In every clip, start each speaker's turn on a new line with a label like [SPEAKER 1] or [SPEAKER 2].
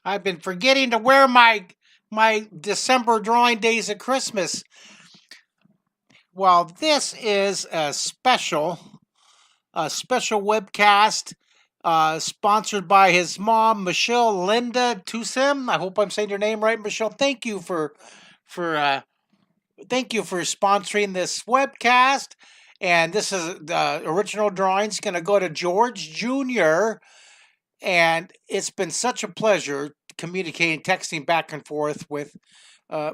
[SPEAKER 1] I've been forgetting to wear my December drawing days at Christmas. Well, this is a special webcast sponsored by his mom, Michelle Linda Tusim. I hope I'm saying your name right, Michelle. For thank you for sponsoring this webcast. And this is the original drawings going to go to George Jr. And it's been such a pleasure communicating, texting back and forth with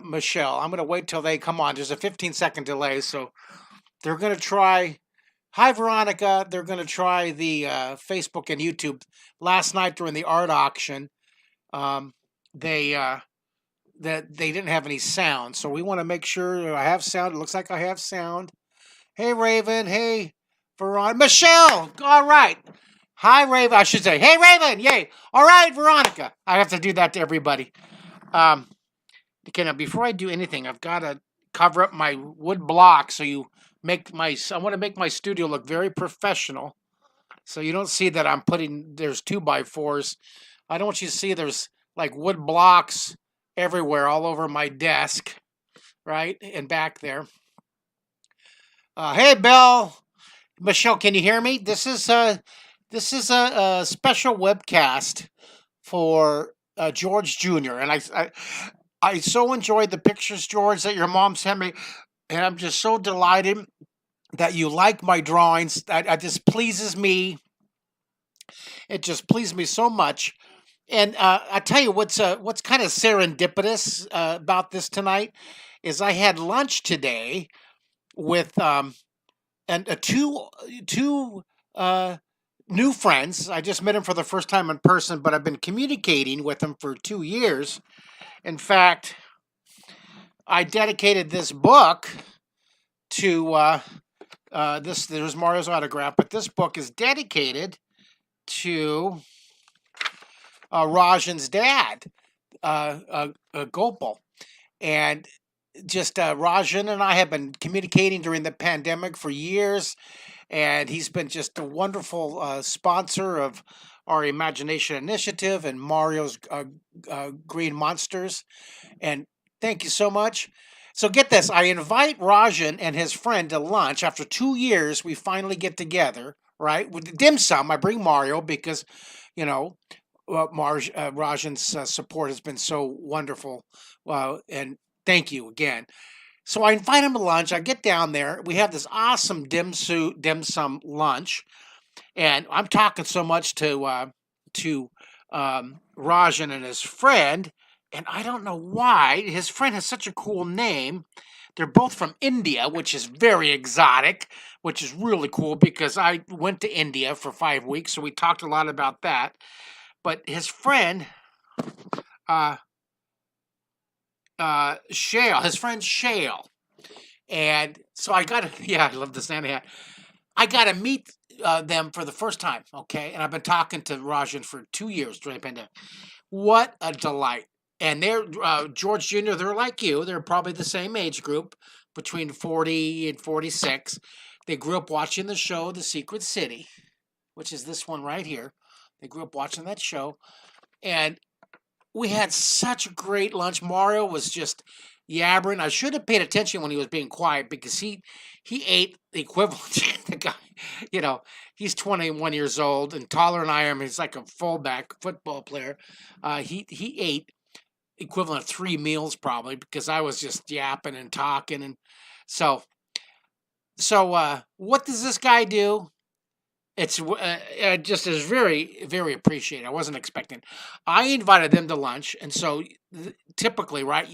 [SPEAKER 1] Michelle. I'm going to wait till they come on. There's a 15-second delay, so they're going to try. Hi, Veronica. They're going to try the Facebook and YouTube. Last night during the art auction, they that they didn't have any sound, so we want to make sure I have sound. It looks like I have sound. Hey, Raven. Hey, Veronica. Michelle. All right. Hi, Raven. I should say, hey, Raven. Yay. All right, Veronica. I have to do that to everybody. Okay, now before I do anything, I've got to cover up my wood block so you make I want to make my studio look very professional. So you don't see that there's 2x4s. I don't want you to see there's like wood blocks everywhere all over my desk, right? And back there. Hey, Bill. Michelle, can you hear me? This is a special webcast for George Jr. And I so enjoyed the pictures, George, that your mom sent me, and I'm just so delighted that you like my drawings. That just pleases me. It just pleased me so much. And I tell you what's kind of serendipitous about this tonight is I had lunch today with and two new friends. I just met them for the first time in person, but I've been communicating with them for 2 years. In fact, I dedicated this book to this. There's Mario's autograph, but this book is dedicated to Rajan's dad, Gopal, and just Rajan and I have been communicating during the pandemic for years, and he's been just a wonderful sponsor of our Imagination Initiative and Mario's Green Monsters. And thank you so much. So get this, I invite Rajan and his friend to lunch. After 2 years, we finally get together, right? With the dim sum, I bring Mario because, you know, Rajan's support has been so wonderful. And thank you again. So I invite him to lunch. I get down there. We have this awesome dim sum lunch, and I'm talking so much to Rajan and his friend, and I don't know why his friend has such a cool name. They're both from India, which is very exotic, which is really cool because I went to India for 5 weeks, so we talked a lot about that. But his friend, Shale, his friend Shale. And so I got to, yeah, I love the Santa hat. I got to meet them for the first time, okay? And I've been talking to Rajan for 2 years during the pandemic. What a delight. And they're, George Jr., they're like you. They're probably the same age group, between 40 and 46. They grew up watching the show, The Secret City, which is this one right here. They grew up watching that show. And we had such a great lunch. Mario was just yabbering. I should have paid attention when he was being quiet because he ate the equivalent. The guy, he's 21 years old and taller than I am. He's like a fullback football player. He ate equivalent of 3 meals probably because I was just yapping and talking. And so what does this guy do? It's just is very, very appreciated. I wasn't expecting. I invited them to lunch, and so typically, right,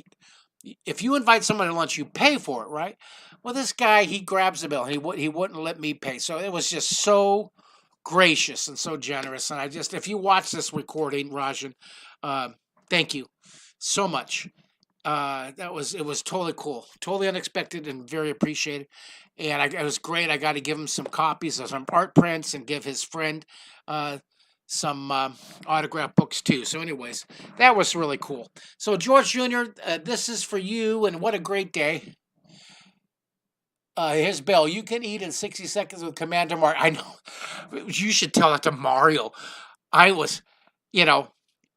[SPEAKER 1] if you invite someone to lunch, you pay for it, right? Well, this guy, he grabs the bill. He wouldn't let me pay, so it was just so gracious and so generous. And if you watch this recording, Rajan, thank you so much. It was totally cool, totally unexpected, and very appreciated. And it was great. I got to give him some copies of some art prints and give his friend some autograph books too. So, anyways, that was really cool. So, George Jr., this is for you, and what a great day. Here's Bill. You can eat in 60 seconds with Commander Mario. I know. You should tell that to Mario. I was, you know,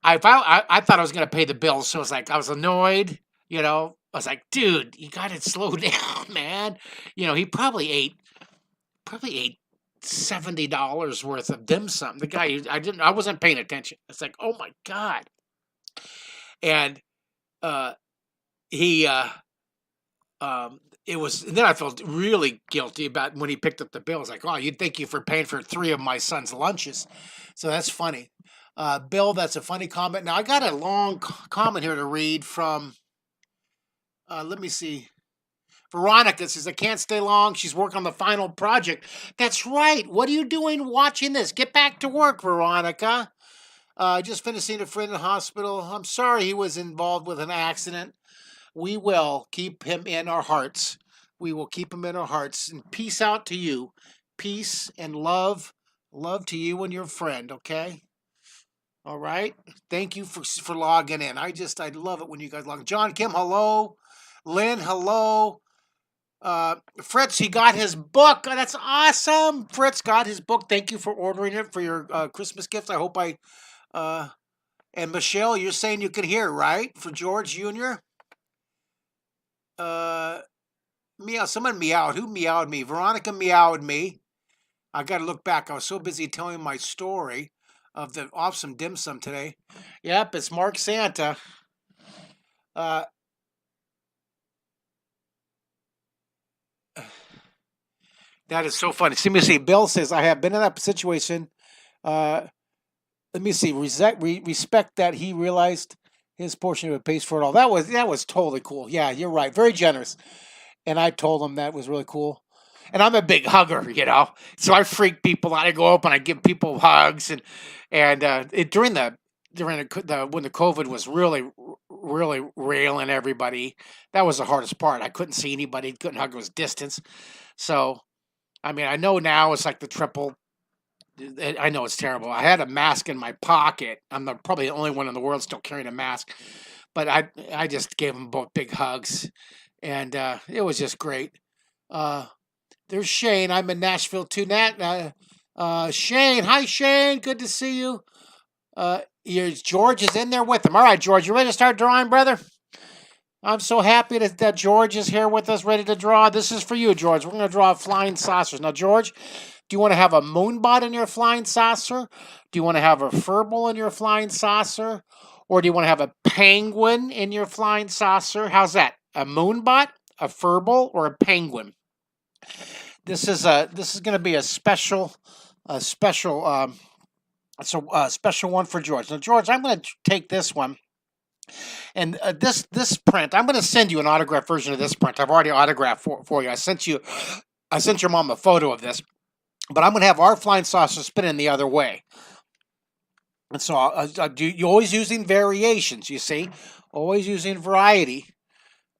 [SPEAKER 1] I thought I was gonna pay the bills, so I was annoyed. I was like, dude, you got to slow down, man. He probably ate $70 worth of dim sum. The guy, I wasn't paying attention. It's like, oh my god. And uh, he it was. And then I felt really guilty about when he picked up the bill. It's like, oh, you thank you for paying for 3 of my son's lunches. So that's funny. Bill, that's a funny comment. Now I got a long comment here to read from. Let me see. Veronica says, I can't stay long. She's working on the final project. That's right. What are you doing watching this? Get back to work, Veronica. Just finished seeing a friend in the hospital. I'm sorry he was involved with an accident. We will keep him in our hearts. We will keep him in our hearts. And peace out to you. Peace and love. Love to you and your friend, okay? All right. Thank you for logging in. I love it when you guys log in. John Kim, hello. Lynn, hello. Fritz, he got his book. Oh, that's awesome. Fritz got his book. Thank you for ordering it for your Christmas gift. I hope and Michelle, you're saying you can hear, right? For George Jr.? Meow. Someone meowed. Who meowed me? Veronica meowed me. I got to look back. I was so busy telling my story of the awesome dim sum today. Yep, it's Mark Santa. Uh, that is so funny. See me see. Bill says I have been in that situation. Let me see. Respect that he realized his portion of it pays for it all. That was totally cool. Yeah, you're right. Very generous. And I told him that was really cool. And I'm a big hugger, so I freak people out. I go up and I give people hugs, during the when the COVID was really really railing everybody, that was the hardest part. I couldn't see anybody, couldn't hug. It was distance. So I mean, I know now it's like the triple. I know it's terrible. I had a mask in my pocket. I'm probably the only one in the world still carrying a mask, but I just gave them both big hugs, and it was just great. There's Shane. I'm in Nashville too. Shane. Hi, Shane. Good to see you. George is in there with him. All right, George, you ready to start drawing, brother? I'm so happy that George is here with us, ready to draw. This is for you, George. We're going to draw flying saucers. Now, George, do you want to have a moonbot in your flying saucer? Do you want to have a furball in your flying saucer? Or do you want to have a penguin in your flying saucer? How's that? A moonbot, a furball, or a penguin? This is going to be a special special one for George. Now, George, I'm going to take this one. And this print, I'm going to send you an autographed version of this print. I've already autographed for you. I sent your mom a photo of this, but I'm going to have our flying saucer spinning the other way. And so you're always using variations, you see, always using variety.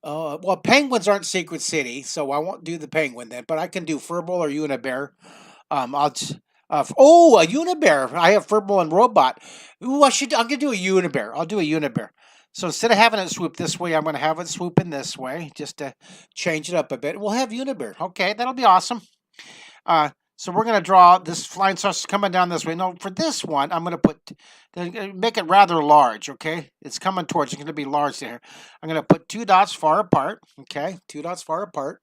[SPEAKER 1] Well, penguins aren't Secret City, so I won't do the penguin then, but I can do furball or unibear. A unibear. I have furball and robot. Ooh, I'm gonna do a unibear. I'll do a unibear. So instead of having it swoop this way, I'm gonna have it swoop in this way, just to change it up a bit. We'll have unibear. Okay, that'll be awesome. So we're gonna draw this flying saucer coming down this way. No, for this one, I'm gonna make it rather large. Okay, it's coming towards. It's gonna be large there. I'm gonna put 2 dots far apart. Okay, 2 dots far apart,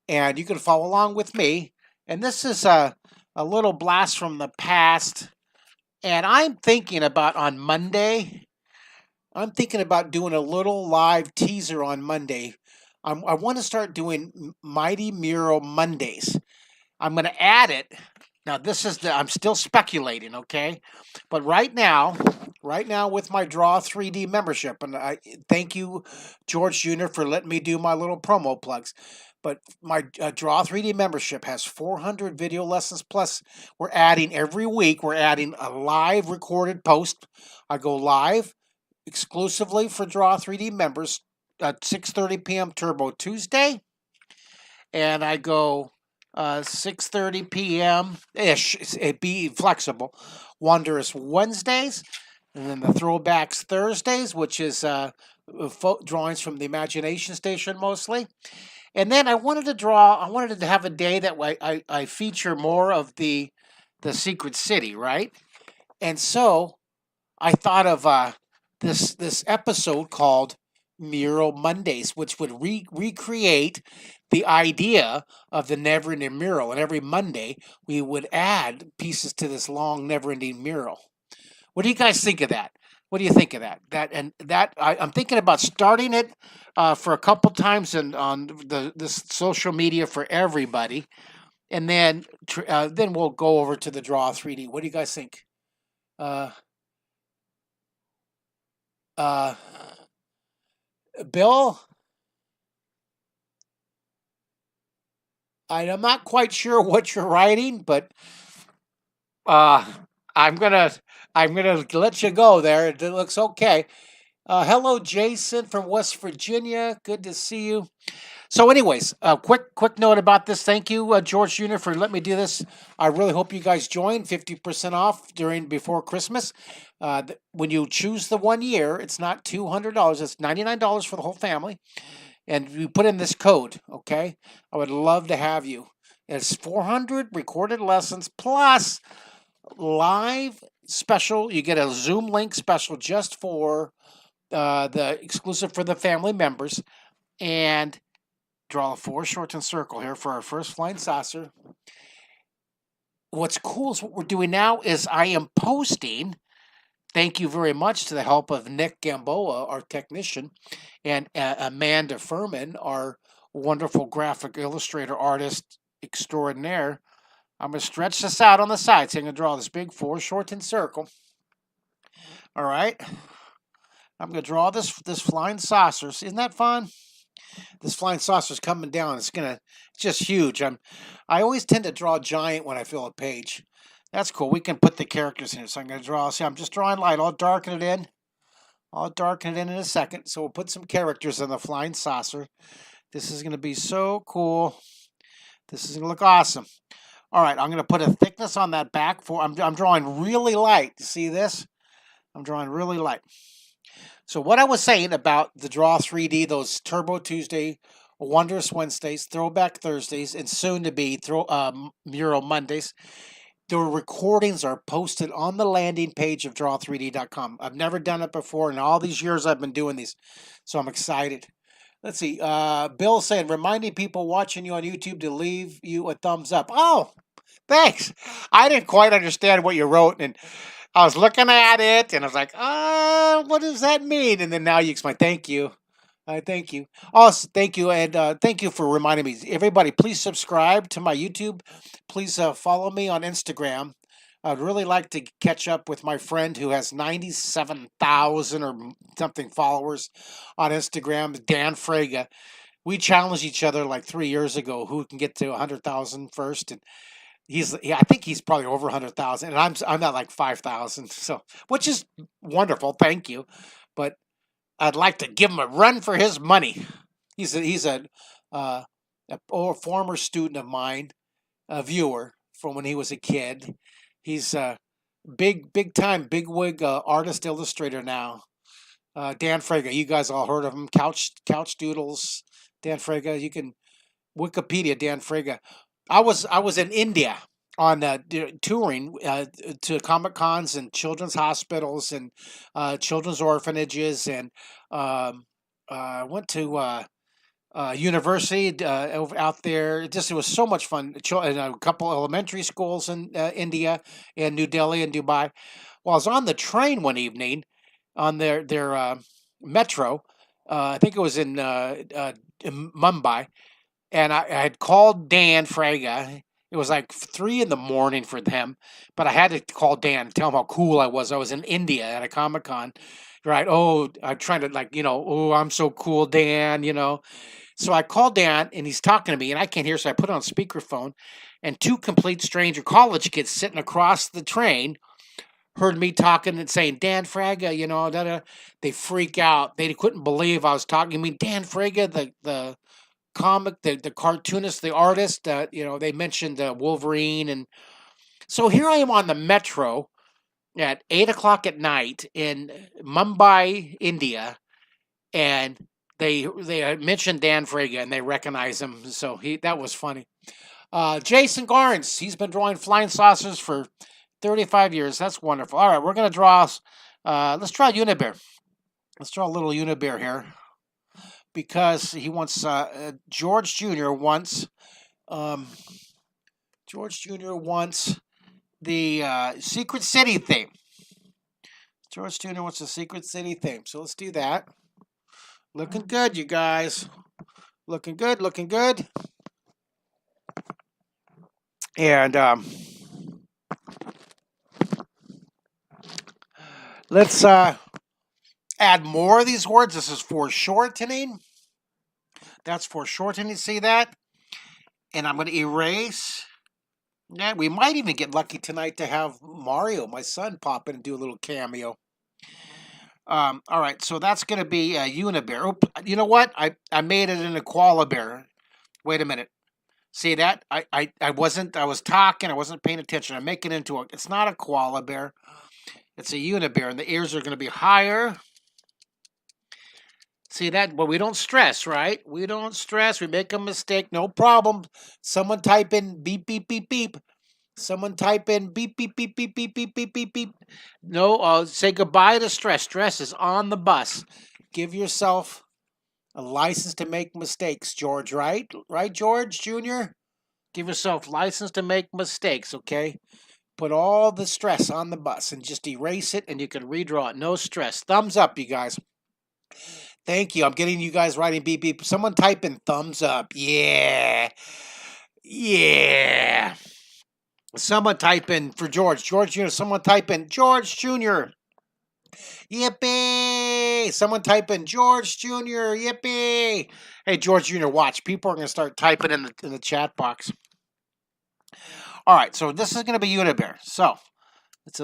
[SPEAKER 1] and you can follow along with me. And this is a little blast from the past. And I'm thinking about on Monday. I'm thinking about doing a little live teaser on Monday. I want to start doing Mighty Mural Mondays. I'm going to add it. Now, I'm still speculating, okay? But right now with my Draw 3D membership, and I thank you, George Jr., for letting me do my little promo plugs. But my Draw 3D membership has 400 video lessons plus. We're adding every week. We're adding a live recorded post. I go live exclusively for Draw 3D members at 6:30 p.m. Turbo Tuesday, and I go 6:30 p.m. ish. It be flexible. Wondrous Wednesdays, and then the Throwbacks Thursdays, which is drawings from the Imagination Station mostly. And then I wanted to have a day that I feature more of the Secret City, right? And so I thought of this episode called Mural Mondays, which would recreate the idea of the never-ending mural. And every Monday, we would add pieces to this long, never-ending mural. What do you guys think of that? What do you think of that? I'm thinking about starting it for a couple times on this social media for everybody, and then we'll go over to the Draw 3D. What do you guys think? Uh, uh, Bill, I'm not quite sure what you're writing, but uh, I'm gonna I'm gonna let you go there. It looks okay. Hello, Jason from West Virginia. Good to see you. So, anyways, quick note about this. Thank you, George Jr., for letting me do this. I really hope you guys join. 50% off before Christmas. When you choose the 1 year, it's not $200. It's $99 for the whole family, and you put in this code. Okay, I would love to have you. It's 400 recorded lessons plus live special. You get a Zoom link special just for the exclusive for the family members, and draw a foreshortened circle here for our first flying saucer. What's cool is what we're doing now is I am posting. Thank you very much to the help of Nick Gamboa, our technician, and Amanda Furman, our wonderful graphic illustrator artist extraordinaire. I'm going to stretch this out on the side. So I'm going to draw this big foreshortened circle. All right. I'm going to draw this flying saucer. Isn't that fun? This flying saucer's coming down. It's just huge. I always tend to draw giant when I fill a page. That's cool. We can put the characters in here. So I'm going to draw. See, I'm just drawing light. I'll darken it in. I'll darken it in a second. So we'll put some characters in the flying saucer. This is going to be so cool. This is going to look awesome. All right, I'm going to put a thickness on that back. I'm drawing really light. See this? I'm drawing really light. So what I was saying about the Draw 3D, those Turbo Tuesday, Wondrous Wednesdays, Throwback Thursdays, and soon to be Mural Mondays, the recordings are posted on the landing page of draw3d.com. I've never done it before in all these years I've been doing these, so I'm excited. Let's see. Bill saying, reminding people watching you on YouTube to leave you a thumbs up. Oh, thanks. I didn't quite understand what you wrote, and I was looking at it, and I was like, what does that mean? And then now you explain. Thank you. Thank you. Also, thank you, and thank you for reminding me. Everybody, please subscribe to my YouTube. Please follow me on Instagram. I'd really like to catch up with my friend who has 97,000 or something followers on Instagram, Dan Fraga. We challenged each other like 3 years ago who can get to 100,000 first, and I think he's probably over 100,000, and I'm at like 5,000. So, which is wonderful. Thank you, but I'd like to give him a run for his money. He's a former student of mine, a viewer from when he was a kid. He's a big time bigwig artist illustrator now. Dan Fraga, you guys all heard of him? Couch Doodles. Dan Fraga, you can Wikipedia Dan Fraga. I was in India on touring to Comic Cons and children's hospitals and children's orphanages, and went to university out there. It was so much fun. A couple elementary schools in India, and New Delhi and Dubai. Well, I was on the train one evening on their metro. I think it was in Mumbai, and I had called Dan Fraga. It was like 3 in the morning for them, but I had to call Dan and tell him how cool I was. I was in India at a Comic Con, right? Oh, I'm trying to oh, I'm so cool, Dan. So I called Dan, and he's talking to me, and I can't hear, so I put it on speakerphone, and two complete stranger college kids sitting across the train heard me talking and saying, Dan Fraga, da, da. They freak out. They couldn't believe I was talking. I mean, Dan Fraga, the comic, the cartoonist, the artist, they mentioned Wolverine. And so here I am on the metro at 8 o'clock at night in Mumbai, India, and they mentioned Dan Fraga, and they recognize him. So that was funny. Jason Garnes, he's been drawing flying saucers for 35 years. That's wonderful. All right, we're going to draw Let's try Unibear. Let's draw a little Unibear here because he wants George Jr. wants um, George Jr. wants the Secret City theme. George Jr. wants the Secret City theme, so let's do that. Looking good, you guys. Looking good. Looking good. And let's add more of these words. This is foreshortening. That's foreshortening. See that? And I'm going to erase. Yeah, we might even get lucky tonight to have Mario, my son, pop in and do a little cameo. All right, so that's going to be a Unibear. Oop, you know what? I made it in a koala bear. Wait a minute. See that? I was talking. I wasn't paying attention. I'm making it into a. It's not a koala bear. It's a Unibear, and the ears are going to be higher. See that? But we don't stress, right? We don't stress. We make a mistake. No problem. Someone type in beep, beep, beep, beep. Someone type in beep, beep, beep, beep, beep, beep, beep, beep, beep. No, say goodbye to stress. Stress is on the bus. Give yourself a license to make mistakes, George, right? Right, George Jr.? Give yourself license to make mistakes, okay? Put all the stress on the bus and just erase it, and you can redraw it. No stress. Thumbs up, you guys. Thank you. I'm getting you guys writing beep beep. Someone type in thumbs up. Yeah. Yeah. Someone type in for George. George Jr. Someone type in George Jr. Yippee. Someone type in George Jr. Yippee. Hey, George Jr., watch. People are going to start typing in the chat box. All right, so this is going to be Unibear. So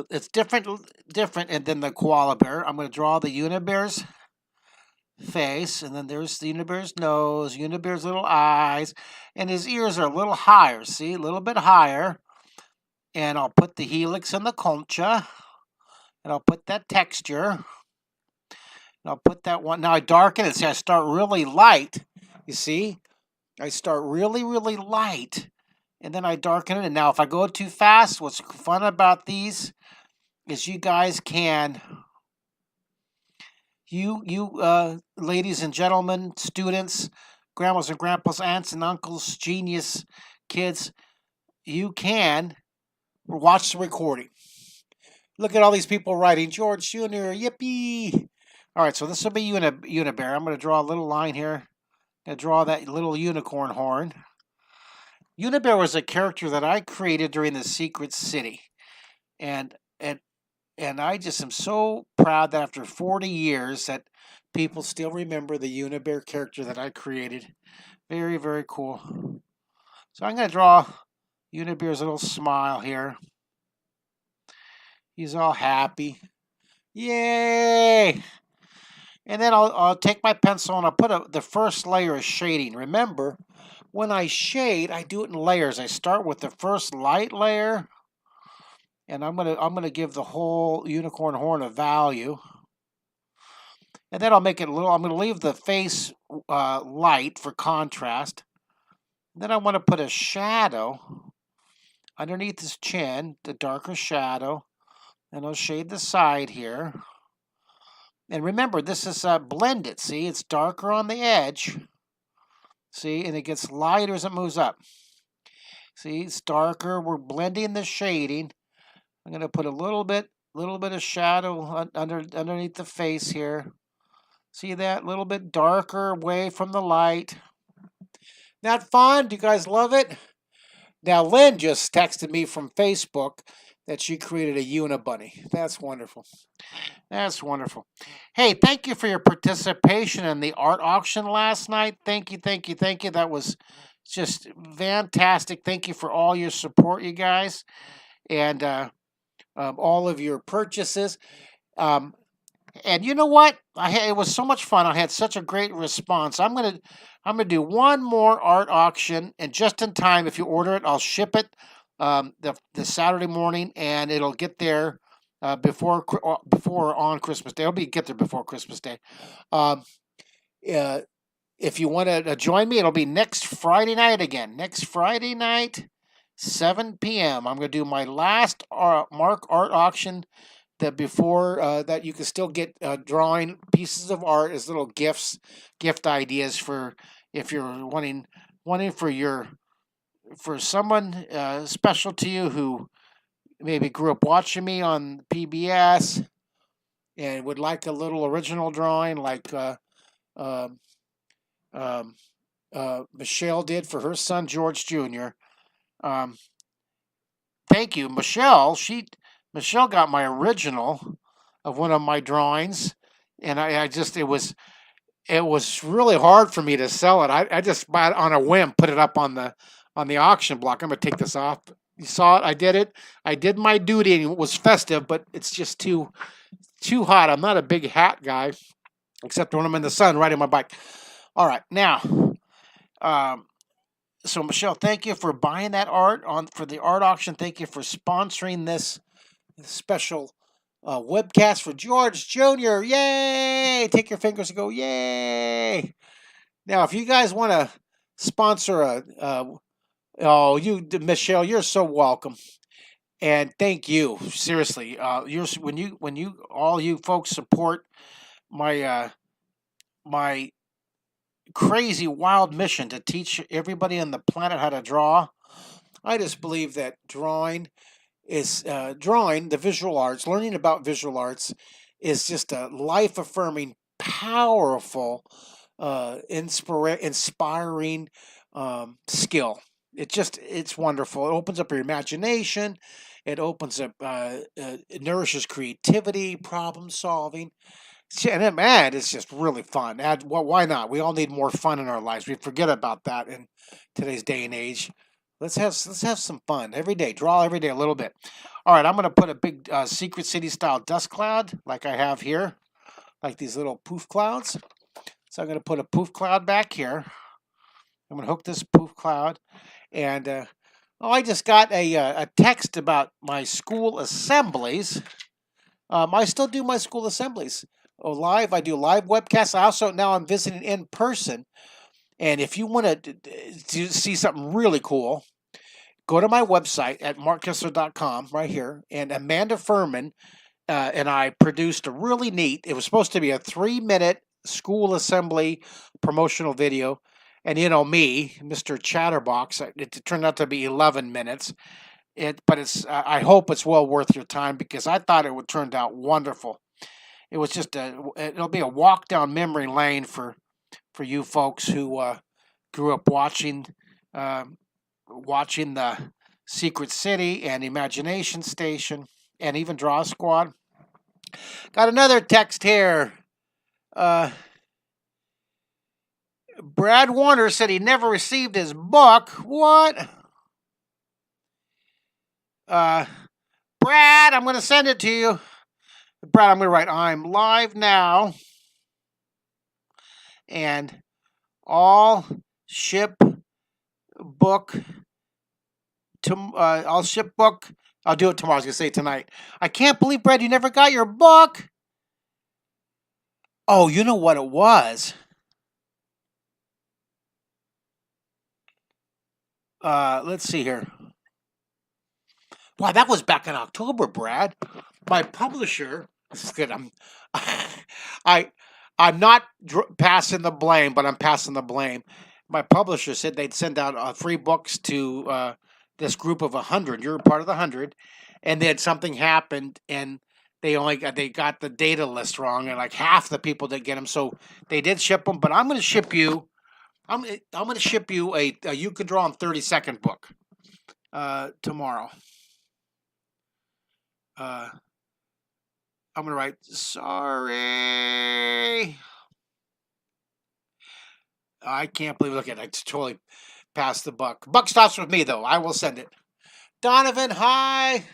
[SPEAKER 1] it's different than the koala bear. I'm going to draw the Unibear's face, and then there's the Unibear's nose, Unibear's little eyes, and his ears are a little higher. See, a little bit higher. And I'll put the helix and the concha, and I'll put that texture, and I'll put that one. Now I darken it. See, I start really light. You see, I start really, really light, and then I darken it. And now if I go too fast, what's fun about these is you guys can, ladies and gentlemen, students, grandmas and grandpas, aunts and uncles, genius kids, you can watch the recording. Look at all these people writing, George Jr., yippee. All right, so this will be Unibear. I'm going to draw a little line here. I'm going to draw that little unicorn horn. Unibear was a character that I created during the Secret City. And I just am so proud that after 40 years that people still remember the Unibear character that I created. Very, very cool. So I'm going to draw Unibear's little smile here. He's all happy. Yay! And then I'll take my pencil and I'll put the first layer of shading. Remember, when I shade, I do it in layers. I start with the first light layer, and I'm gonna give the whole unicorn horn a value. And then I'll make it a little. I'm gonna leave the face light for contrast. Then I want to put a shadow underneath his chin, the darker shadow. And I'll shade the side here. And remember, this is blended. See, it's darker on the edge. See, and it gets lighter as it moves up. See, it's darker. We're blending the shading. I'm going to put a little bit of shadow underneath the face here. See that? A little bit darker away from the light. That fun? Do you guys love it? Now, Lynn just texted me from Facebook that she created a Unibunny. That's wonderful. That's wonderful. Hey, thank you for your participation in the art auction last night. Thank you, thank you, thank you. That was just fantastic. Thank you for all your support, you guys, and all of your purchases. And you know what? It was so much fun. I had such a great response. I'm gonna do one more art auction, and just in time, if you order it, I'll ship it the Saturday morning, and it'll get there before on Christmas Day. Get there before Christmas Day. If you want to join me, it'll be next Friday night again. Next Friday night, 7 p.m. I'm going to do my last Mark art auction that before that you can still get drawing pieces of art as little gifts, gift ideas for if you're wanting for someone special to you who maybe grew up watching me on PBS and would like a little original drawing like um, um, Michelle did for her son George Jr. Um, thank you, Michelle. Michelle got my original of one of my drawings, and I just it was really hard for me to sell it. I just bought it on a whim, put it up on the auction block. I'm gonna take this off. You saw it. I did it. I did my duty, and it was festive, but it's just too hot. I'm not a big hat guy, except when I'm in the sun riding my bike. All right, now, um, so Michelle, thank you for buying that art on for the art auction. Thank you for sponsoring this special webcast for George Jr. Yay! Take your fingers and go yay! Now, if you guys want to sponsor oh, Michelle, you're so welcome, and thank you seriously. You're when you all you folks support my crazy wild mission to teach everybody on the planet how to draw. I just believe that drawing the visual arts, learning about visual arts, is just a life affirming, powerful, inspiring skill. It's wonderful. It opens up your imagination. It opens up, it nourishes creativity, problem solving. And then, man, it's just really fun. Well, why not? We all need more fun in our lives. We forget about that in today's day and age. Let's have some fun every day. Draw every day a little bit. All right, I'm gonna put a big Secret City style dust cloud like I have here, like these little poof clouds. So I'm gonna put a poof cloud back here. I'm gonna hook this poof cloud, and I just got a text about my school assemblies. I still do my school assemblies. Live. I do live webcasts. I also now I'm visiting in person. And if you want to see something really cool, go to my website at markkistler.com right here. And Amanda Furman and I produced a really neat. It was supposed to be a 3-minute school assembly promotional video. And you know me, Mr. Chatterbox, it turned out to be 11 minutes. But it's. I hope it's well worth your time because I thought it would turn out wonderful. It was just it'll be a walk down memory lane for you folks who grew up watching the Secret City and Imagination Station and even Draw Squad. Got another text here. Brad Warner said he never received his book. What? Brad, I'm going to send it to you. Brad, I'm going to write, I'm live now. And I'll ship book. I'll ship book. I'll do it tomorrow. I was going to say tonight. I can't believe, Brad, you never got your book. Oh, you know what it was? Let's see here. Wow, that was back in October, Brad. My publisher. This is good. I'm not passing the blame, but I'm passing the blame. My publisher said they'd send out free books to this group of 100. You're a part of the 100, and then something happened, and they got the data list wrong, and like half the people didn't get them. So they did ship them, but I'm going to ship you. I'm going to ship you a You Could Draw in 30-second book tomorrow. I'm going to write, sorry. I can't believe, look at it. I totally passed the buck. Buck stops with me, though. I will send it. Donovan, hi.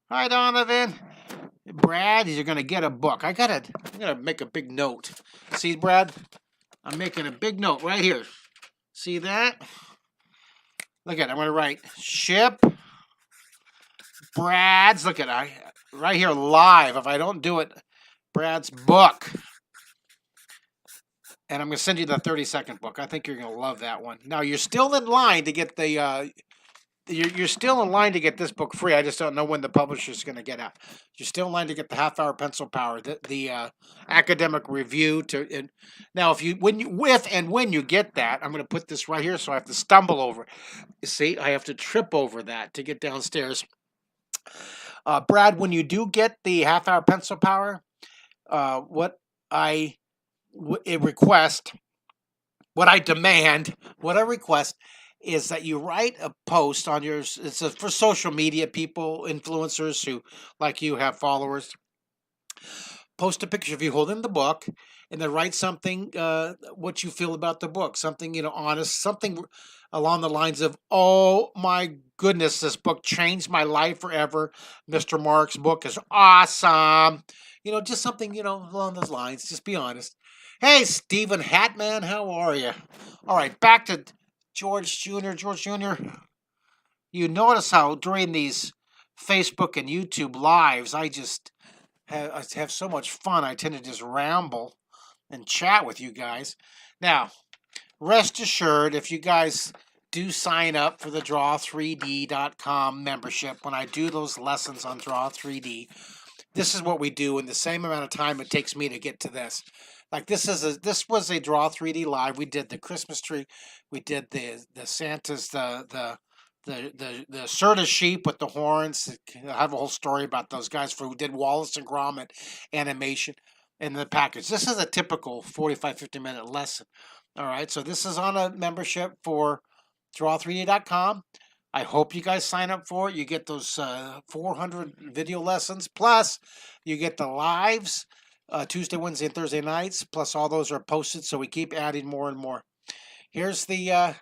[SPEAKER 1] Hi, Donovan. Brad, you're going to get a book. I'm going to make a big note. See, Brad? I'm making a big note right here. See that? Look at it. I'm going to write, ship Brad's, look at it, right here live. If I don't do it, Brad's book. And I'm going to send you the 30-second book. I think you're going to love that one. Now, you're still in line to get the you're still in line to get this book free. I just don't know when the publisher's going to get out. You're still in line to get the Half Hour Pencil Power, the academic review. Now, if you when you get that, I'm going to put this right here, so I have to stumble over it. You see, I have to trip over that to get downstairs. Brad, when you do get the Half Hour Pencil Power, what I request, what I demand, what I request is that you write a post on yours. It's for social media people, influencers who, like you, have followers. Post a picture of you holding the book, and then write something, what you feel about the book, something honest, something along the lines of, "Oh my goodness, this book changed my life forever. Mr. Mark's book is awesome." Just something along those lines. Just be honest. Hey, Stephen Hatman, how are you? All right, back to George Jr. George Jr. You notice how during these Facebook and YouTube lives, I have so much fun. I tend to just ramble and chat with you guys. Now, rest assured, if you guys do sign up for the draw3d.com membership, when I do those lessons on Draw3D, this is what we do in the same amount of time it takes me to get to this. Like this was a Draw3D live. We did the Christmas tree, we did the Santa's, the Serta sheep with the horns. I have a whole story about those guys who did Wallace and Gromit animation in the package. This is a typical 45-50 minute lesson. All right, so this is on a membership for draw3d.com. I hope you guys sign up for it. You get those 400 video lessons, plus you get the lives Tuesday, Wednesday, and Thursday nights, plus all those are posted, so we keep adding more and more. Here's the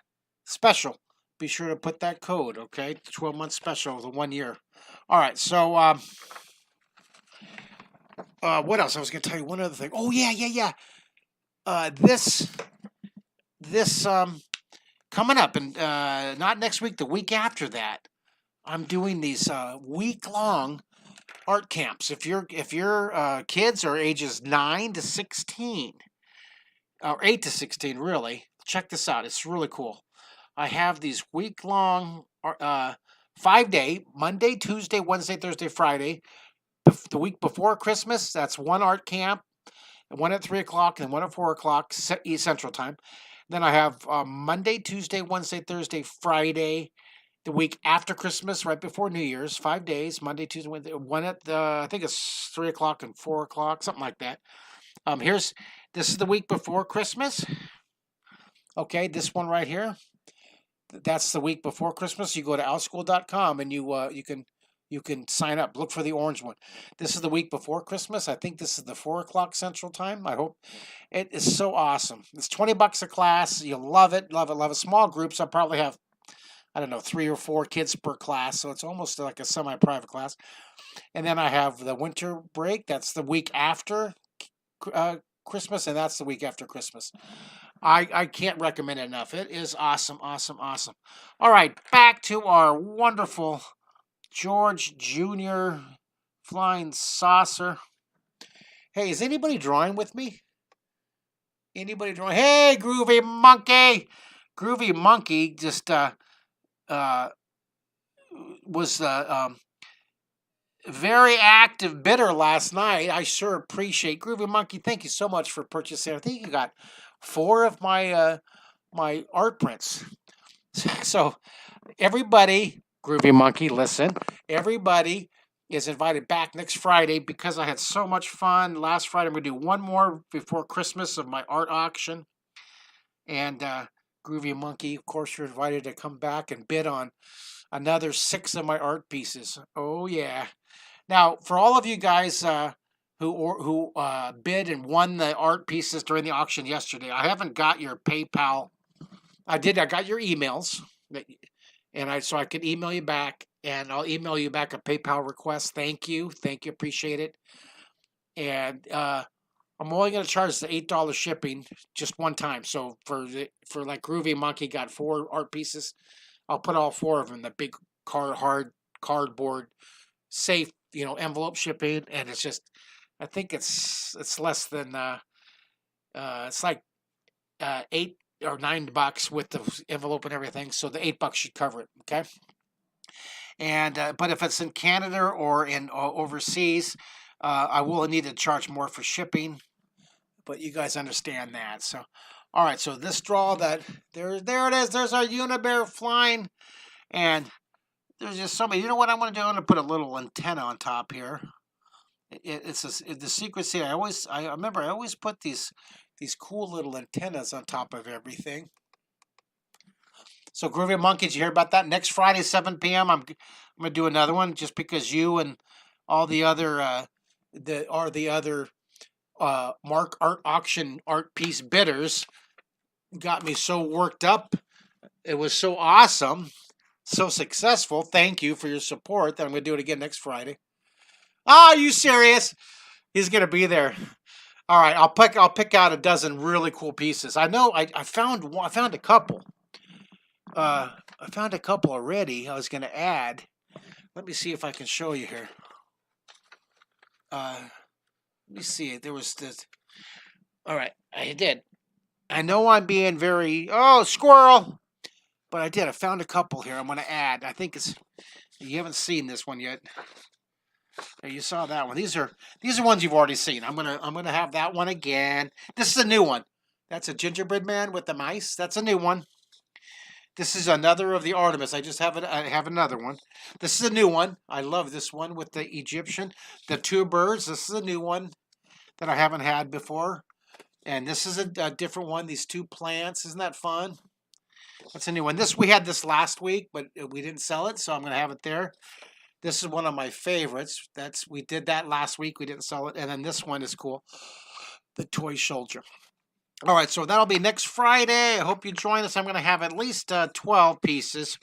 [SPEAKER 1] special. Be sure to put that code, okay? 12-month special, the 1 year. All right, so what else? I was going to tell you one other thing. Oh, yeah. This coming up, and not next week, the week after that, I'm doing these week-long art camps. If your kids are ages 9 to 16, or 8 to 16, really, check this out. It's really cool. I have these week-long, 5-day, Monday, Tuesday, Wednesday, Thursday, Friday. The week before Christmas, that's one art camp, one at 3 o'clock and one at 4 o'clock Central Time. Then I have Monday, Tuesday, Wednesday, Thursday, Friday. The week after Christmas, right before New Year's, 5 days, Monday, Tuesday, Wednesday, one at I think it's 3 o'clock and 4 o'clock, something like that. This is the week before Christmas. Okay, this one right here. That's the week before Christmas. You go to outschool.com and you can sign up. Look for the orange one. This is the week before Christmas. I think this is the 4 o'clock Central Time. I hope. It is so awesome. It's $20 a class. You'll love it, love it, love it. Small groups. I'll probably have, I don't know, 3 or 4 kids per class. So it's almost like a semi-private class. And then I have the winter break. That's the week after Christmas, and that's the week after Christmas. I can't recommend it enough. It is awesome, awesome, awesome. All right, back to our wonderful George Jr. flying saucer. Hey, is anybody drawing with me? Anybody drawing? Hey, Groovy Monkey! Groovy Monkey just was very active bidder last night. I sure appreciate Groovy Monkey. Thank you so much for purchasing. I think you got 4 of my my art prints. So everybody, Groovy Monkey, listen. Everybody is invited back next Friday because I had so much fun last Friday. I'm going to do one more before Christmas of my art auction. And Groovy Monkey, of course, you're invited to come back and bid on another 6 of my art pieces. Oh, yeah. Now, for all of you guys who bid and won the art pieces during the auction yesterday, I haven't got your PayPal. I got your emails, so I could email you back, and I'll email you back a PayPal request. Thank you, appreciate it. And I'm only going to charge the $8 shipping just one time. So for like Groovy Monkey got 4 art pieces, I'll put all 4 of them in the big hard cardboard safe, envelope shipping, and it's just, I think it's less than it's like $8 or $9 with the envelope and everything. So the $8 should cover it. Okay. And but if it's in Canada or in overseas, I will need to charge more for shipping. But you guys understand that. So, all right. So this draw that there it is. There's our Unibear flying, and there's just somebody. You know what I'm going to do? I'm going to put a little antenna on top here. The secrecy. I remember I always put these cool little antennas on top of everything. So Groovy Monkeys, you hear about that? Next Friday, 7 p.m. I'm gonna do another one just because you and all the other Mark Art Auction art piece bidders got me so worked up. It was so awesome, so successful. Thank you for your support. That I'm gonna do it again next Friday. Oh, are you serious? He's gonna be there. All right, I'll pick out a dozen really cool pieces. I know I found a couple. I found a couple already. I was going to add. Let me see if I can show you here. Let me see. There was this. All right, I did. I know I'm being very squirrel, but I did. I found a couple here. I'm going to add. I think you haven't seen this one yet. You saw that one. These are ones you've already seen. I'm gonna have that one again. This is a new one. That's a gingerbread man with the mice. That's a new one. This is another of the Artemis. I have another one. This is a new one. I love this one with the Egyptian. The two birds. This is a new one that I haven't had before. And this is a different one. These two plants. Isn't that fun? That's a new one. We had this last week, but we didn't sell it, so I'm going to have it there. This is one of my favorites. We did that last week. We didn't sell it. And then this one is cool. The toy soldier. All right, so that'll be next Friday. I hope you join us. I'm going to have at least 12 pieces.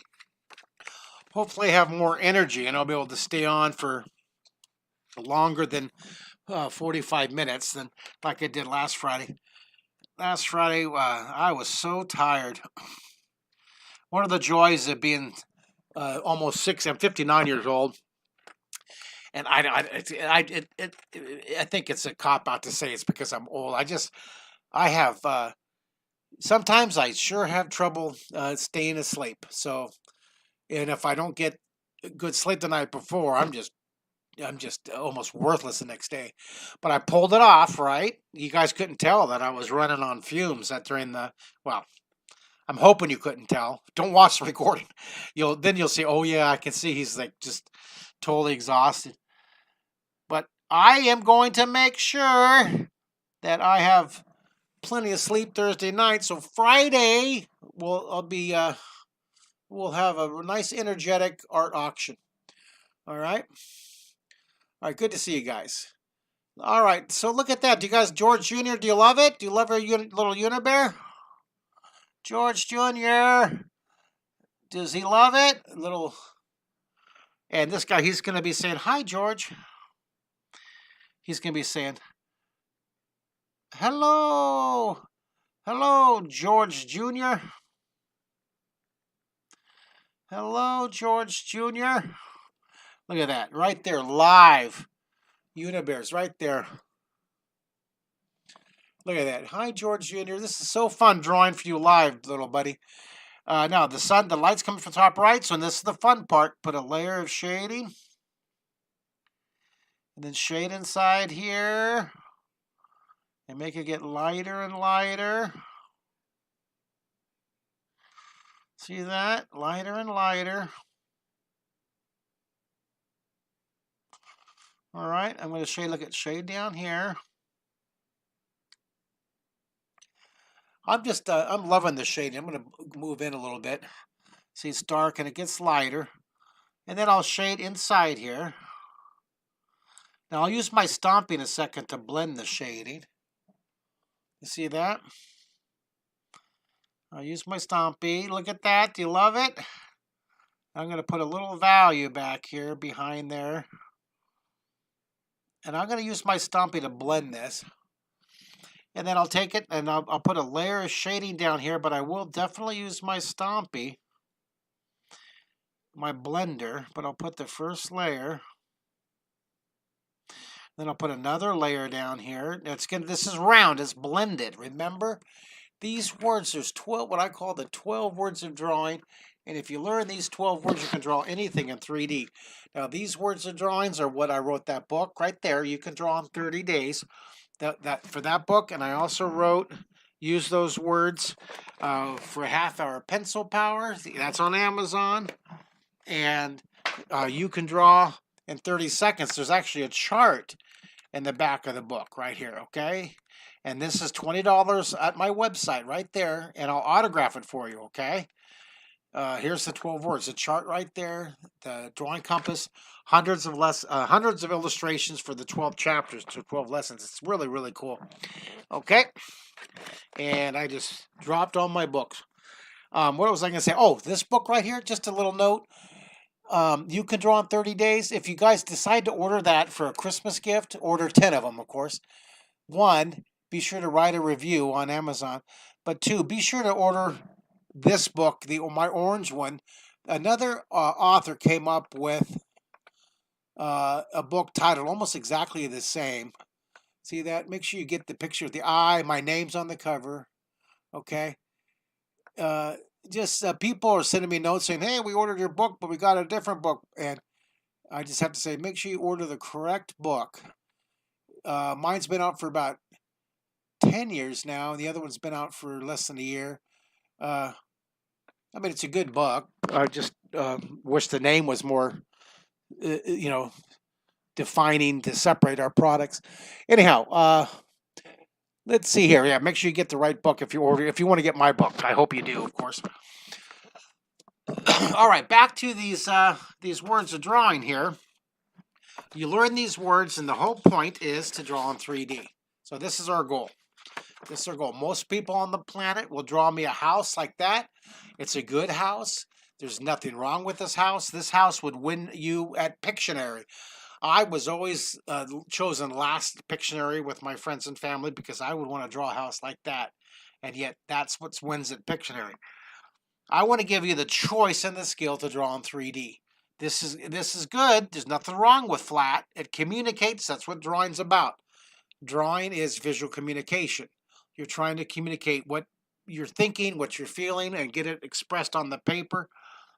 [SPEAKER 1] Hopefully have more energy, and I'll be able to stay on for longer than 45 minutes than like I did last Friday. Last Friday, I was so tired. One of the joys of being almost 6, I'm 59 years old. And I think it's a cop-out to say it's because I'm old. I have, sometimes I sure have trouble staying asleep. So, and if I don't get good sleep the night before, I'm just almost worthless the next day. But I pulled it off, right? You guys couldn't tell that I was running on fumes well, I'm hoping you couldn't tell. Don't watch the recording. You'll see, oh yeah, I can see he's like just totally exhausted. But I am going to make sure that I have plenty of sleep Thursday night. So Friday we'll have a nice energetic art auction. All right. All right, good to see you guys. All right, so look at that. Do you guys, George Jr., do you love it? Do you love our little Unibear? George Jr., does he love it? And this guy, he's going to be saying, hi, George. He's going to be saying, hello. Hello, George Jr. Hello, George Jr. Look at that, right there, live. Unibears, right there. Look at that. Hi, George Jr. This is so fun drawing for you live, little buddy. Now, the light's coming from the top right, so this is the fun part. Put a layer of shading. And then shade inside here. And make it get lighter and lighter. See that? Lighter and lighter. All right, I'm going to look at shade down here. I'm loving the shading. I'm going to move in a little bit. See, it's dark and it gets lighter. And then I'll shade inside here. Now I'll use my stomping a second to blend the shading. You see that? I'll use my stompy. Look at that. Do you love it? I'm going to put a little value back here behind there. And I'm going to use my stompy to blend this. And then I'll take it and I'll put a layer of shading down here, but I will definitely use my stompy, my blender, but I'll put the first layer. Then I'll put another layer down here. This is round, it's blended. Remember, these words, there's 12, what I call the 12 words of drawing. And if you learn these 12 words, you can draw anything in 3D. Now, these words and drawings are what I wrote that book right there. You can draw in 30 days for that book. And I also use those words for half hour pencil power. That's on Amazon. And you can draw in 30 seconds. There's actually a chart in the back of the book right here, okay? And this is $20 at my website right there, and I'll autograph it for you, okay? Here's the 12 words, the chart right there, the drawing compass, hundreds of illustrations for the 12 chapters to 12 lessons. It's really, really cool. Okay, and I just dropped all my books. What was I going to say? Oh, this book right here, just a little note. You can draw in 30 days. If you guys decide to order that for a Christmas gift, order 10 of them, of course. 1, be sure to write a review on Amazon. But 2, be sure to order this book, my orange one. Another author came up with a book titled almost exactly the same. See that? Make sure you get the picture of the eye. My name's on the cover. Okay. People are sending me notes saying, hey, we ordered your book, but we got a different book. And I just have to say, make sure you order the correct book. Mine's been out for about 10 years now. And the other one's been out for less than a year. I mean, it's a good book. I just wish the name was more, defining to separate our products. Anyhow, let's see here. Yeah, make sure you get the right book if you want to get my book. I hope you do, of course. All right, back to these words of drawing here. You learn these words, and the whole point is to draw in 3D. So this is our goal. Most people on the planet will draw me a house like that. It's a good house. There's nothing wrong with this house. This house would win you at Pictionary. I was always chosen last Pictionary with my friends and family because I would want to draw a house like that. And yet that's what wins at Pictionary. I want to give you the choice and the skill to draw in 3D. This is good. There's nothing wrong with flat. It communicates. That's what drawing's about. Drawing is visual communication. You're trying to communicate what you're thinking, what you're feeling, and get it expressed on the paper.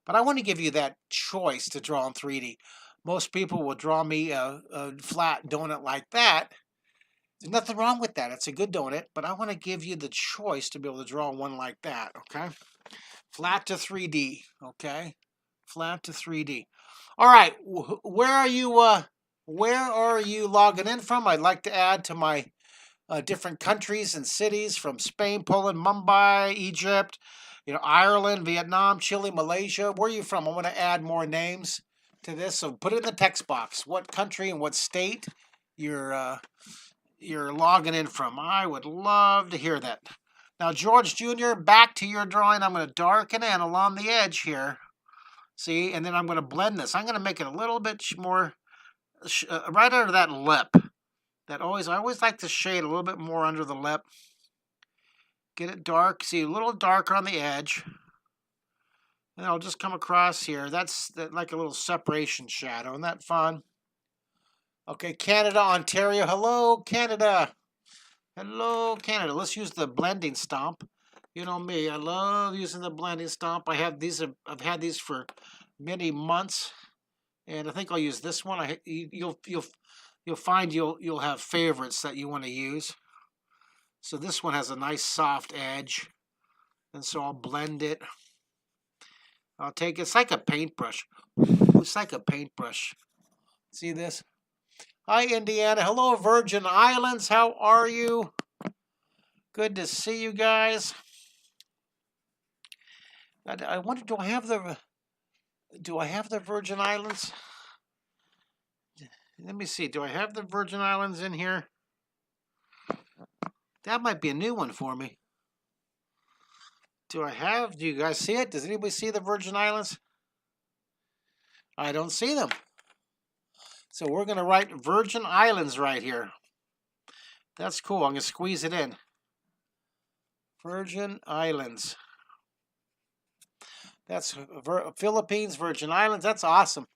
[SPEAKER 1] But I want to give you that choice to draw in 3D. Most people will draw me a flat donut like that. There's nothing wrong with that. It's a good donut, but I want to give you the choice to be able to draw one like that, okay? Flat to 3D, okay? Flat to 3D. All right, where are you logging in from? I'd like to add to my different countries and cities from Spain, Poland, Mumbai, Egypt, Ireland, Vietnam, Chile, Malaysia. Where are you from? I want to add more names to this, so put it in the text box. What country and what state you're logging in from. I would love to hear that. Now, George Jr., back to your drawing. I'm going to darken in along the edge here. See, and then I'm going to blend this. I'm going to make it a little bit more right under that lip. I always like to shade a little bit more under the lip. Get it dark. See, a little darker on the edge. And I'll just come across here. That's like a little separation shadow. Isn't that fun? Okay, Canada, Ontario. Hello, Canada. Hello, Canada. Let's use the blending stomp. You know me. I love using the blending stomp. I've had these for many months, and I think I'll use this one. You'll find you'll have favorites that you want to use. So this one has a nice soft edge, and so I'll blend it. It's like a paintbrush. It's like a paintbrush. See this? Hi, Indiana. Hello, Virgin Islands. How are you? Good to see you guys. I wonder, do I have the Virgin Islands? Let me see. Do I have the Virgin Islands in here? That might be a new one for me. Do you guys see it? Does anybody see the Virgin Islands? I don't see them. So we're going to write Virgin Islands right here. That's cool. I'm going to squeeze it in. Virgin Islands. That's Philippines, Virgin Islands. That's awesome.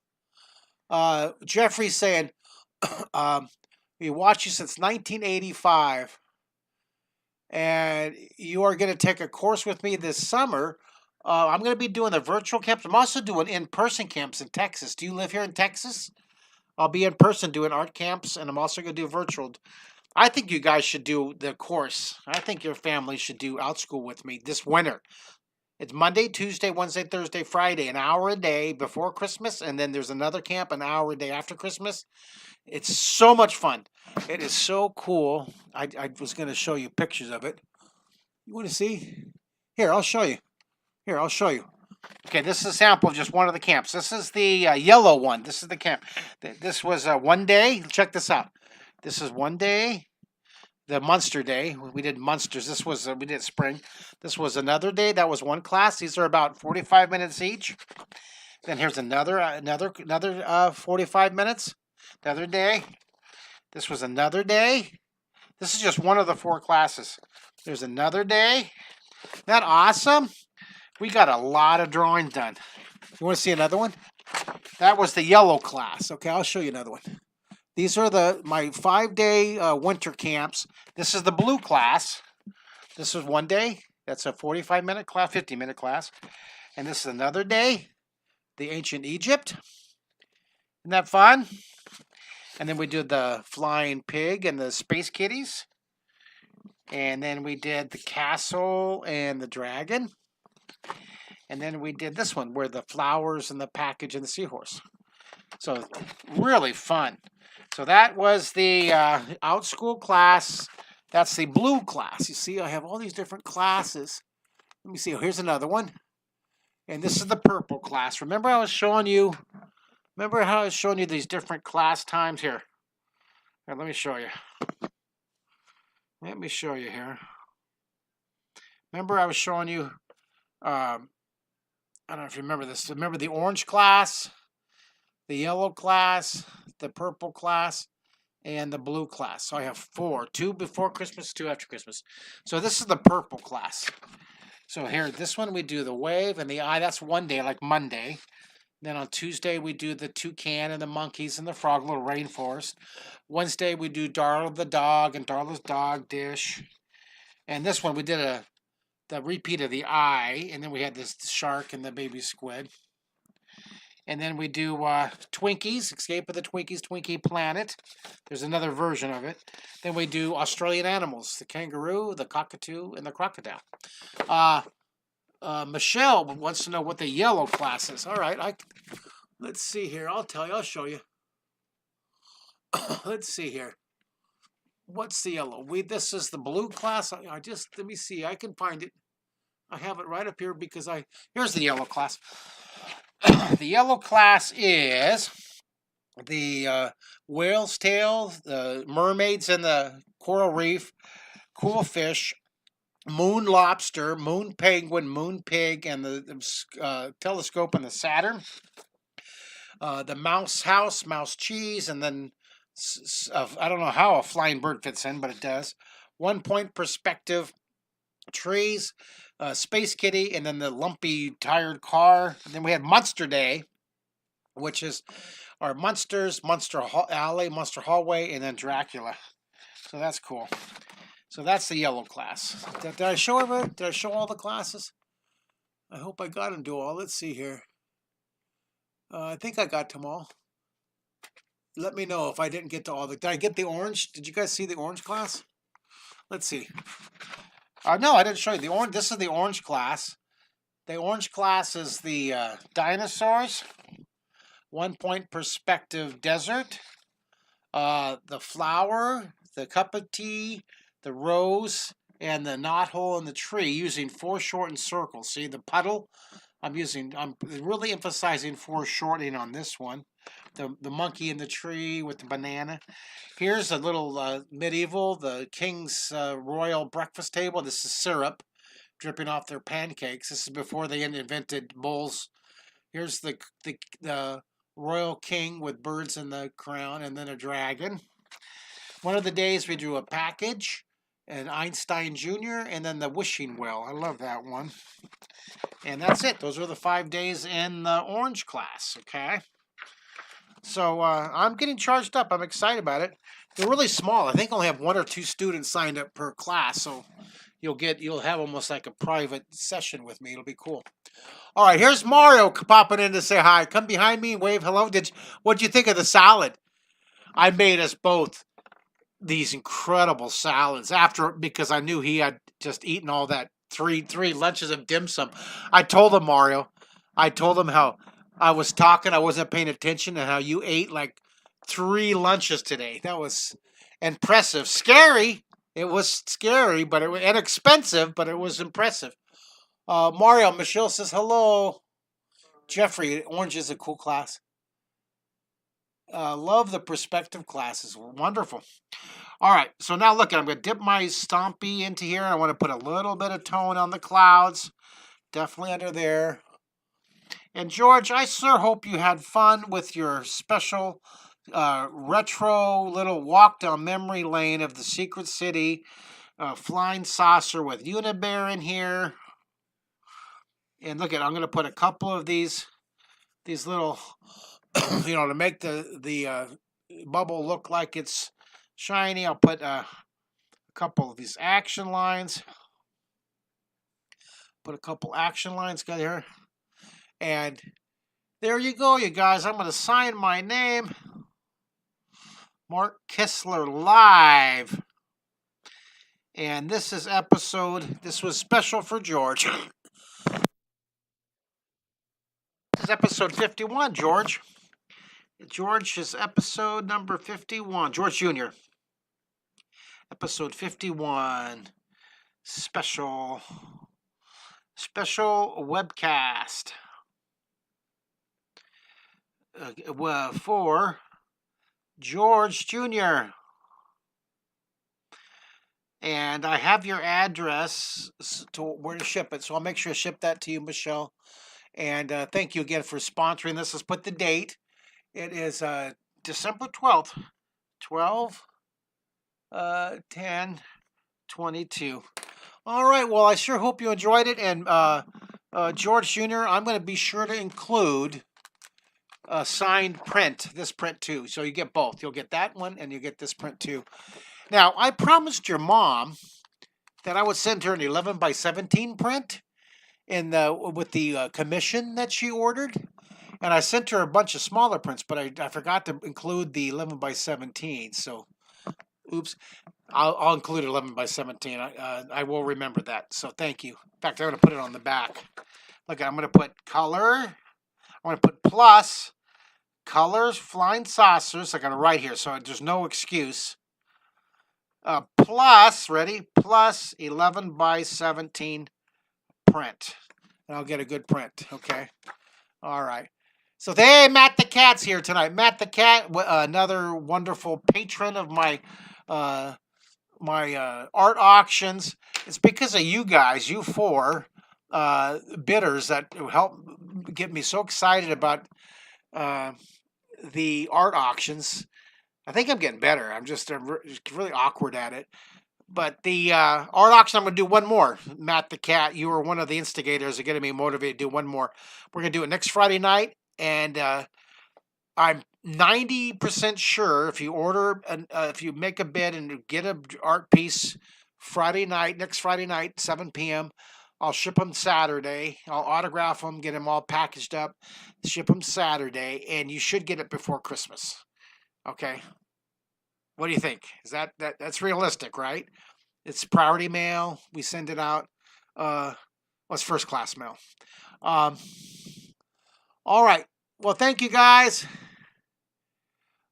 [SPEAKER 1] Jeffrey's saying, we watch you since 1985. And you are going to take a course with me this summer I'm going to be doing the virtual camps. I'm also doing in-person camps in Texas. Do you live here in Texas? I'll be in person doing art camps, and I'm also going to do virtual. I think you guys should do the course. I think your family should do Outschool with me this winter. It's Monday, Tuesday, Wednesday, Thursday, Friday, an hour a day before Christmas, and then there's another camp an hour a day after Christmas. It's so much fun. It is so cool. I was going to show you pictures of it. You want to see? Here, I'll show you. Here, I'll show you. Okay, this is a sample of just one of the camps. This is the yellow one. This is the camp. This was one day. Check this out. This is one day. The Munster Day. We did Munsters. This was we did spring. This was another day. That was one class. These are about 45 minutes each. Then here's another 45 minutes. Another day. This was another day. This is just one of the 4 classes. There's another day. Isn't that awesome? We got a lot of drawing done. You want to see another one? That was the yellow class. Okay, I'll show you another one. These are my 5-day winter camps. This is the blue class. This is one day. That's a 45-minute class, 50-minute class. And this is another day, the ancient Egypt. Isn't that fun? And then we did the flying pig and the space kitties. And then we did the castle and the dragon. And then we did this one where the flowers and the package and the seahorse. So really fun. So that was the Outschool class. That's the blue class. You see, I have all these different classes. Let me see. Here's another one. And this is the purple class. Remember how I was showing you these different class times here? Here, let me show you. Let me show you here. Remember I was showing you, I don't know if you remember this. Remember the orange class, the yellow class, the purple class, and the blue class. So I have 4. 2 before Christmas, 2 after Christmas. So this is the purple class. So here, this one we do the wave and the eye. That's one day, like Monday. Then on Tuesday we do the toucan and the monkeys and the frog, little rainforest. Wednesday we do Darla the dog and Darla's dog dish. And this one we did the repeat of the eye, and then we had this shark and the baby squid. And then we do Twinkies, Escape of the Twinkies, Twinkie Planet. There's another version of it. Then we do Australian animals, the kangaroo, the cockatoo, and the crocodile. Michelle wants to know what the yellow class is. All right, let's see here. I'll tell you. I'll show you. Let's see here. What's the yellow? This is the blue class. Let me see. I can find it. I have it right up here because here's the yellow class. The yellow class is the whale's tail, the mermaids and the coral reef, cool fish, moon lobster, moon penguin, moon pig, and the telescope and the Saturn. The mouse house, mouse cheese, and then I don't know how a flying bird fits in, but it does. 1 point perspective, trees, Space Kitty, and then the lumpy tired car. And then we had Monster Day, which is our Monsters, Monster Alley, Monster Hallway, and then Dracula. So that's cool. So that's the yellow class. Did I show everyone? Did I show all the classes? I hope I got them to all. Let's see here. I think I got them all. Let me know if I didn't get to all the. Did I get the orange? Did you guys see the orange class? Let's see. No, I didn't show you the orange. This is the orange class. The orange class is the dinosaurs, 1 point perspective desert, the flower, the cup of tea, the rose, and the knothole in the tree using foreshortened circles. See the puddle? I'm really emphasizing foreshortening on this one. The monkey in the tree with the banana. Here's a little medieval, the king's royal breakfast table. This is syrup dripping off their pancakes. This is before they invented bowls. Here's the royal king with birds in the crown and then a dragon. One of the days we drew a package, an Einstein Jr., and then the wishing well. I love that one. And that's it. Those are the 5 days in the orange class, okay? So I'm getting charged up. I'm excited about it. They're really small. I think I only have 1 or 2 students signed up per class. So, you'll have almost like a private session with me. It'll be cool. All right, here's Mario popping in to say hi. Come behind me, wave hello. What'd you think of the salad? I made us both these incredible salads because I knew he had just eaten all that three lunches of dim sum. I told him, Mario. I told him how I was talking, I wasn't paying attention, and how you ate like 3 lunches today. That was impressive. Scary. It was scary, but it was inexpensive, but it was impressive. Mario, Michelle says hello. Jeffrey, Orange is a cool class. Love the perspective classes. Wonderful. All right, so now look, I'm going to dip my Stompy into here. I want to put a little bit of tone on the clouds. Definitely under there. And George, I sure hope you had fun with your special retro little walk down memory lane of the Secret City flying saucer with Unibear in here. And look at, I'm going to put a couple of these little, to make the bubble look like it's shiny. I'll put a couple of these action lines. Put a couple action lines here. And there you go, you guys. I'm going to sign my name. Mark Kistler live. And this was special for George. This is episode 51, George. George is episode number 51. George Jr. Episode 51. Special webcast. For George Jr. And I have your address to where to ship it, so I'll make sure to ship that to you, Michelle. And thank you again for sponsoring this. Let's put the date. It is December 12th, 12/10/22. All right, well, I sure hope you enjoyed it. And George Jr., I'm going to be sure to include a signed print, this print too. So you get both. You'll get that one and you get this print too. Now, I promised your mom that I would send her an 11x17 print with the commission that she ordered. And I sent her a bunch of smaller prints, but I forgot to include the 11x17. So, oops. I'll include 11x17. I will remember that. So thank you. In fact, I'm going to put it on the back. Look, I'm going to put color. I'm going to put plus colors, flying saucers. I'm going to write here, so there's no excuse. Plus 11x17 print. And I'll get a good print. Okay. All right. So, hey, Matt the Cat's here tonight. Matt the Cat, another wonderful patron of my art auctions. It's because of you guys, you four bidders, that help get me so excited about the art auctions. I think I'm getting better. I'm just really awkward at it. But the art auction, I'm going to do one more. Matt the Cat, you were one of the instigators of getting me motivated to do one more. We're going to do it next Friday night. And I'm 90% sure if you make a bid and get an art piece next Friday night, 7 p.m., I'll ship them Saturday. I'll autograph them, get them all packaged up, ship them Saturday, and you should get it before Christmas. Okay? What do you think? Is that's realistic, right? It's priority mail. We send it out. It's first class mail. All right. Well, thank you guys.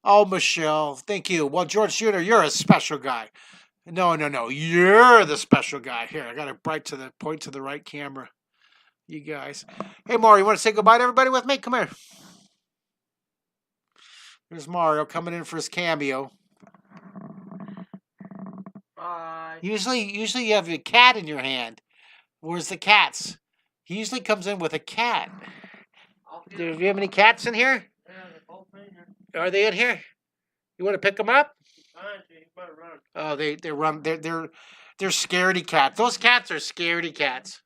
[SPEAKER 1] Oh, Michelle, thank you. Well, George Jr., you're a special guy. No. You're the special guy. Here, I got to point to the right camera. You guys. Hey, Mario, you want to say goodbye to everybody with me? Come here. Here's Mario coming in for his cameo. Bye. Usually you have your cat in your hand. Where's the cats? He usually comes in with a cat. Do you have any cats in here? Yeah, they're both in here. Are they in here? You want to pick them up? Oh, they run. They're scaredy cats. Those cats are scaredy cats.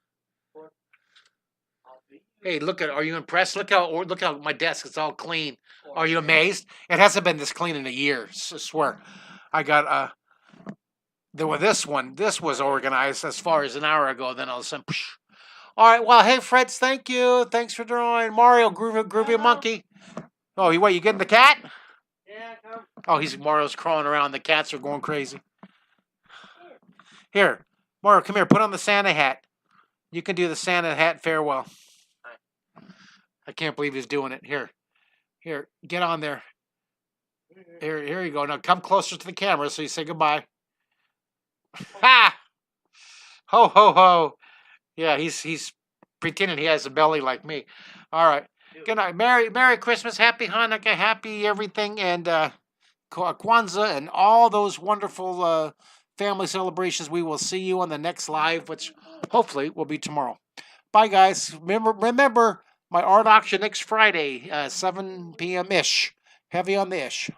[SPEAKER 1] Hey, are you impressed? Look how my desk is all clean. Are you amazed? It hasn't been this clean in a year. I swear. I got This was organized as far as an hour ago. Then all of a sudden, psh. All right. Well, hey, Fritz, thank you. Thanks for drawing. Mario, groovy monkey. Oh, you getting the cat? Yeah, come. Oh, Mario's crawling around. The cats are going crazy. Here, Mario, come here. Put on the Santa hat. You can do the Santa hat farewell. I can't believe he's doing it. Here, get on there. Here you go. Now come closer to the camera so you say goodbye. Ha! Ho ho ho! Yeah, he's pretending he has a belly like me. All right. Good night. Merry Christmas, Happy Hanukkah, Happy everything, and Kwanzaa, and all those wonderful family celebrations. We will see you on the next live, which hopefully will be tomorrow. Bye, guys. Remember my art auction next Friday, 7 p.m. ish. Heavy on the ish.